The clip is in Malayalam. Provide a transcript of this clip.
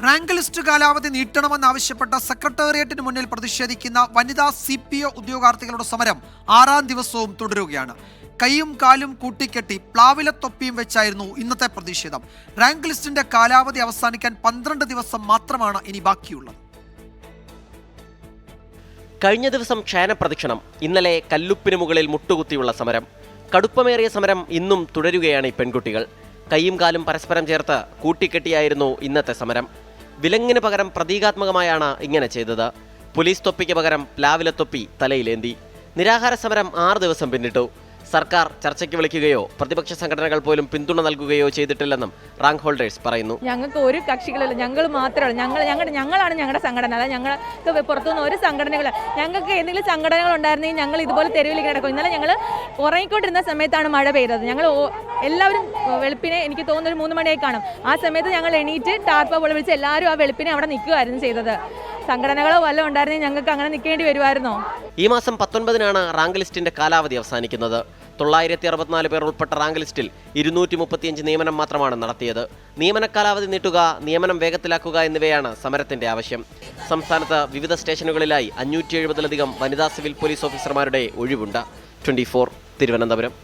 റാങ്ക് ലിസ്റ്റ് കാലാവധി നീട്ടണമെന്നാവശ്യപ്പെട്ട സെക്രട്ടേറിയറ്റിന് മുന്നിൽ പ്രതിഷേധിക്കുന്ന വനിതാ CPO ഉദ്യോഗാർത്ഥികളുടെ സമരം 6ാം ദിവസവും തുടരുകയാണ്. കൈയും കാലും കൂട്ടിക്കെട്ടി പ്ലാവിലത്തൊപ്പിയും വെച്ചായിരുന്നു ഇന്നത്തെ പ്രതിഷേധം. റാങ്ക് ലിസ്റ്റിന്റെ കാലാവധി അവസാനിക്കാൻ 12 ദിവസം മാത്രമാണ് ഇനി ബാക്കിയുള്ളത്. കഴിഞ്ഞ ദിവസം ക്ഷേത്രപ്രദക്ഷിണം, ഇന്നലെ കല്ലുപ്പിന് മുകളിൽ മുട്ടുകുത്തിയുള്ള സമരം. കടുപ്പമേറിയ സമരം ഇന്നും തുടരുകയാണ് ഈ പെൺകുട്ടികൾ. കൈയും കാലും പരസ്പരം ചേർത്ത് കൂട്ടിക്കെട്ടിയായിരുന്നു ഇന്നത്തെ സമരം. വിലങ്ങിന് പകരം പ്രതീകാത്മകമായാണ് ഇങ്ങനെ ചെയ്തത്. പോലീസ് തൊപ്പിക്ക് പകരം പ്ലാവിലത്തൊപ്പി തലയിലേന്തി. നിരാഹാര സമരം 6 ദിവസം പിന്നിട്ടു. സർക്കാർ ചർച്ചയ്ക്ക് വിളിക്കുകയോ പ്രതിപക്ഷ സംഘടനകൾ പോലും പിന്തുണ നൽകുകയോ ചെയ്തിട്ടില്ലെന്നും റാങ്ക് ഹോൾഡേഴ്സ് പറയുന്നു. ഞങ്ങൾക്ക് ഒരു കക്ഷികളില്ല, ഞങ്ങൾ മാത്രമാണ്. ഞങ്ങളാണ് ഞങ്ങളുടെ സംഘടന. അതായത് ഞങ്ങൾക്ക് പുറത്തുനിന്ന് ഒരു സംഘടനകൾ, ഞങ്ങൾക്ക് എന്തെങ്കിലും സംഘടനകൾ ഉണ്ടായിരുന്നെങ്കിൽ ഞങ്ങൾ ഇതുപോലെ തെരുവിലേക്ക് കിടക്കും. ഇന്നലെ ഞങ്ങൾ ഉറങ്ങിക്കൊണ്ടിരുന്ന സമയത്താണ് മഴ പെയ്തത്. ഞങ്ങൾ എല്ലാവരും വെളുപ്പിനെ, എനിക്ക് തോന്നുന്നു ഒരു 3 മണിയായി കാണും, ആ സമയത്ത് ഞങ്ങൾ എണീറ്റ് ടാർപ്പ പൊളിച്ച് എല്ലാവരും ആ വെളുപ്പിനെ അവിടെ നിൽക്കുകയായിരുന്നു ചെയ്തത്. സംഘടനകളോ വല്ലതും ഉണ്ടായിരുന്നെങ്കിൽ ഞങ്ങൾക്ക് അങ്ങനെ നിൽക്കേണ്ടി വരുമായിരുന്നോ? ഈ മാസം 19-നാണ് റാങ്ക് ലിസ്റ്റിന്റെ കാലാവധി അവസാനിക്കുന്നത്. 964 പേർ ഉൾപ്പെട്ട റാങ്ക് ലിസ്റ്റിൽ 235 നിയമനം മാത്രമാണ് നടത്തിയത്. നിയമന കാലാവധി നീട്ടുക, നിയമനം വേഗത്തിലാക്കുക എന്നിവയാണ് സമരത്തിന്റെ ആവശ്യം. സംസ്ഥാനത്ത് വിവിധ സ്റ്റേഷനുകളിലായി 570-ലധികം വനിതാ സിവിൽ പോലീസ് ഓഫീസർമാരുടെ ഒഴിവുണ്ട്. 24 തിരുവനന്തപുരം.